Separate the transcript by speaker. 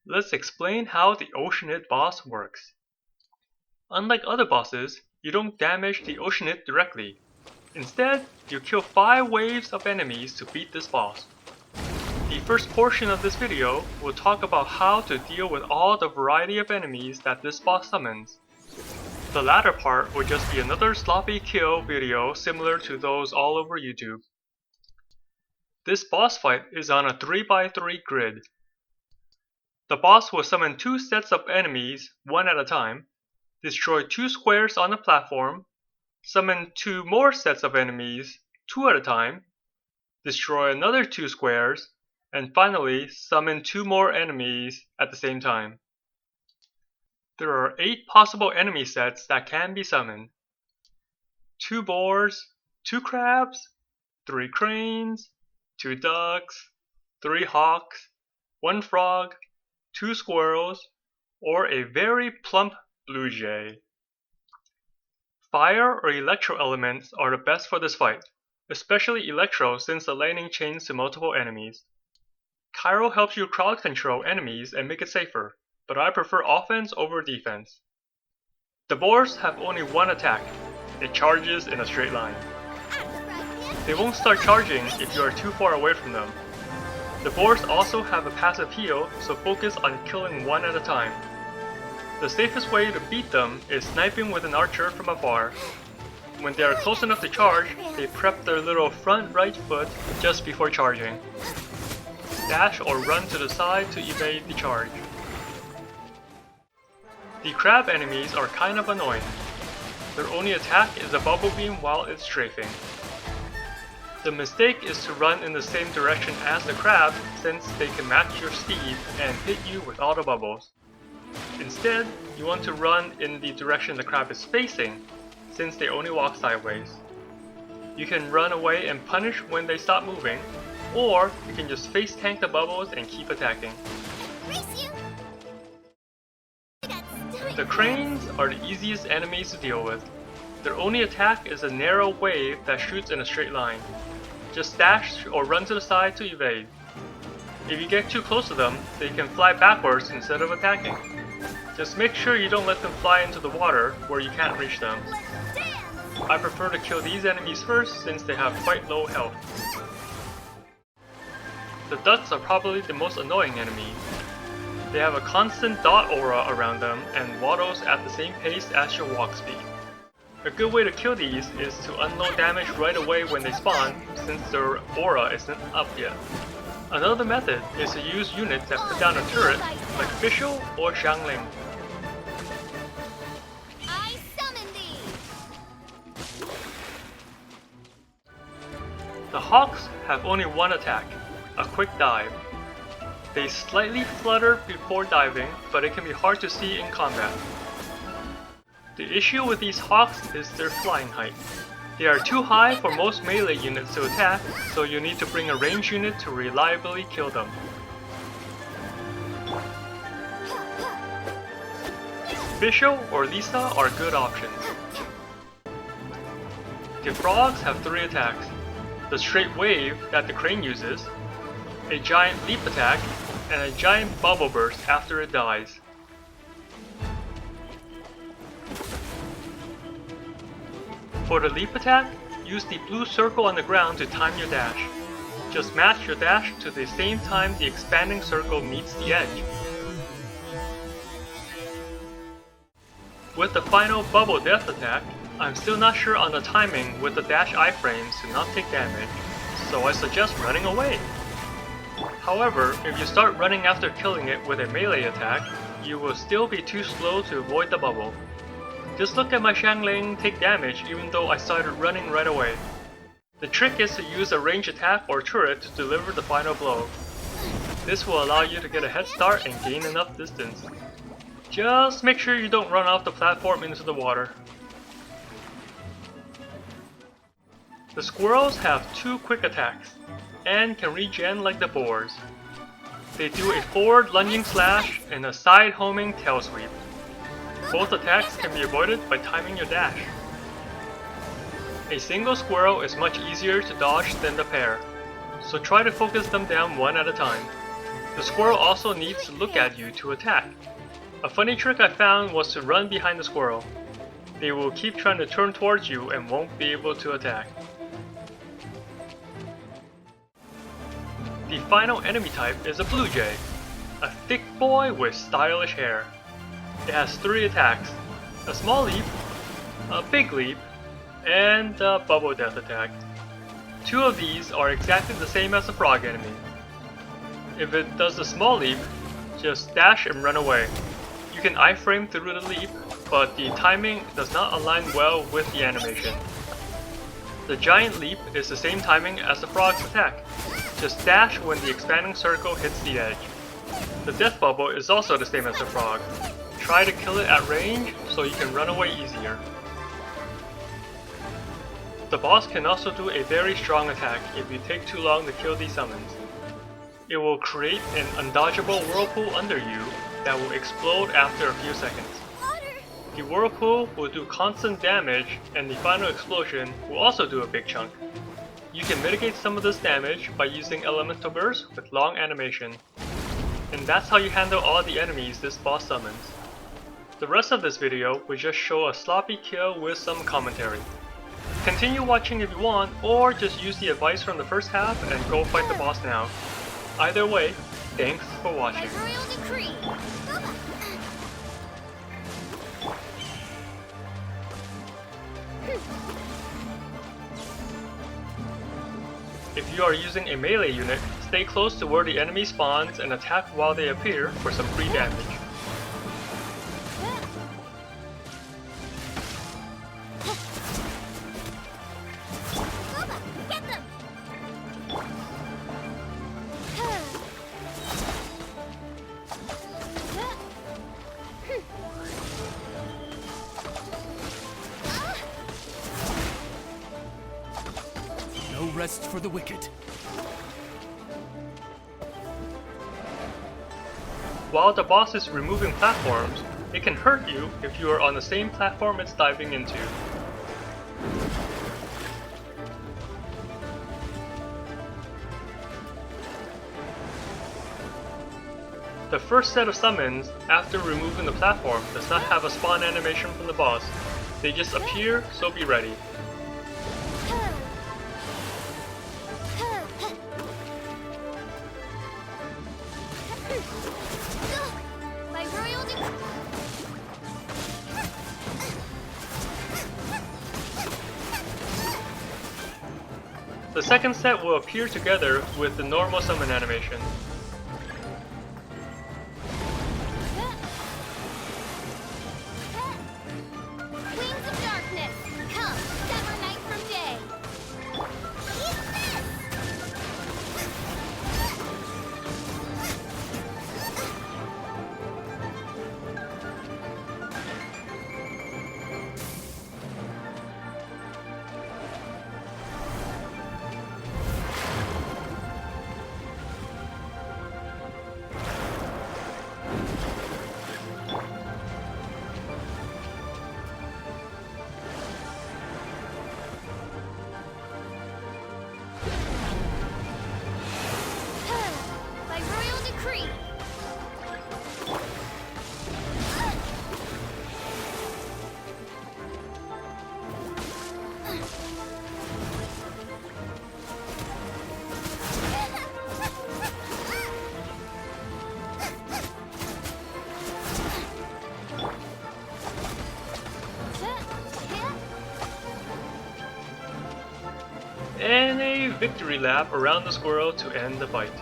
Speaker 1: Let's explain how the Oceanid boss works. Unlike other bosses, you don't damage the Oceanid directly. Instead, you kill 5 waves of enemies to beat this boss. The first portion of this video will talk about how to deal with all the variety of enemies that this boss summons. The latter part will just be another sloppy kill video similar to those all over YouTube. This boss fight is on a 3x3 grid. The boss will summon 2 sets of enemies, one at a time, destroy 2 squares on the platform, summon 2 more sets of enemies, 2 at a time, destroy another 2 squares, and finally summon 2 more enemies at the same time. There are 8 possible enemy sets that can be summoned. 2 boars, 2 crabs, 3 cranes, 2 ducks, 3 hawks, 1 frog, 2 squirrels, or a very plump blue jay. Fire or electro elements are the best for this fight, especially electro since the lightning chains to multiple enemies. Kyro helps you crowd control enemies and make it safer, but I prefer offense over defense. The boars have only one attack. It charges in a straight line. They won't start charging if you are too far away from them. The boars also have a passive heal, so focus on killing one at a time. The safest way to beat them is sniping with an archer from afar. When they are close enough to charge, they prep their little front right foot just before charging. Dash or run to the side to evade the charge. The crab enemies are kind of annoying. Their only attack is a bubble beam while it's strafing. The mistake is to run in the same direction as the crab since they can match your speed and hit you with all the bubbles. Instead, you want to run in the direction the crab is facing since they only walk sideways. You can run away and punish when they stop moving, or you can just face tank the bubbles and keep attacking. The cranes are the easiest enemies to deal with. Their only attack is a narrow wave that shoots in a straight line. Just dash or run to the side to evade. If you get too close to them, they can fly backwards instead of attacking. Just make sure you don't let them fly into the water where you can't reach them. I prefer to kill these enemies first since they have quite low health. The ducks are probably the most annoying enemy. They have a constant dot aura around them and waddles at the same pace as your walk speed. A good way to kill these is to unload damage right away when they spawn, since their aura isn't up yet. Another method is to use units that put down a turret, like Fischl or Xiangling. The hawks have only one attack, a quick dive. They slightly flutter before diving, but it can be hard to see in combat. The issue with these hawks is their flying height. They are too high for most melee units to attack, so you need to bring a ranged unit to reliably kill them. Fischl or Lisa are good options. The frogs have 3 attacks. The straight wave that the crane uses, a giant leap attack, and a giant bubble burst after it dies. For the leap attack, use the blue circle on the ground to time your dash. Just match your dash to the same time the expanding circle meets the edge. With the final bubble death attack, I'm still not sure on the timing with the dash iframes to not take damage, so I suggest running away. However, if you start running after killing it with a melee attack, you will still be too slow to avoid the bubble. Just look at my Xiangling take damage even though I started running right away. The trick is to use a ranged attack or turret to deliver the final blow. This will allow you to get a head start and gain enough distance. Just make sure you don't run off the platform into the water. The squirrels have 2 quick attacks, and can regen like the boars. They do a forward lunging slash and a side homing tail sweep. Both attacks can be avoided by timing your dash. A single squirrel is much easier to dodge than the pair, so try to focus them down one at a time. The squirrel also needs to look at you to attack. A funny trick I found was to run behind the squirrel. They will keep trying to turn towards you and won't be able to attack. The final enemy type is a blue jay, a thick boy with stylish hair. It has 3 attacks, a small leap, a big leap, and a bubble death attack. 2 of these are exactly the same as the frog enemy. If it does the small leap, just dash and run away. You can iframe through the leap, but the timing does not align well with the animation. The giant leap is the same timing as the frog's attack. Just dash when the expanding circle hits the edge. The death bubble is also the same as the frog. Try to kill it at range so you can run away easier. The boss can also do a very strong attack if you take too long to kill these summons. It will create an undodgeable whirlpool under you that will explode after a few seconds. The whirlpool will do constant damage, and the final explosion will also do a big chunk. You can mitigate some of this damage by using elemental bursts with long animation. And that's how you handle all the enemies this boss summons. The rest of this video will just show a sloppy kill with some commentary. Continue watching if you want, or just use the advice from the first half and go fight the boss now. Either way, thanks for watching. If you are using a melee unit, stay close to where the enemy spawns and attack while they appear for some free damage.
Speaker 2: No rest for the wicked.
Speaker 1: While the boss is removing platforms, it can hurt you if you are on the same platform it's diving into. The first set of summons, after removing the platform, does not have a spawn animation from the boss. They just appear, so be ready. The second set will appear together with the normal summon animation.
Speaker 3: Wings of darkness, come, sever night from day. By royal decree.
Speaker 1: And a victory lap around the squirrel to end the fight.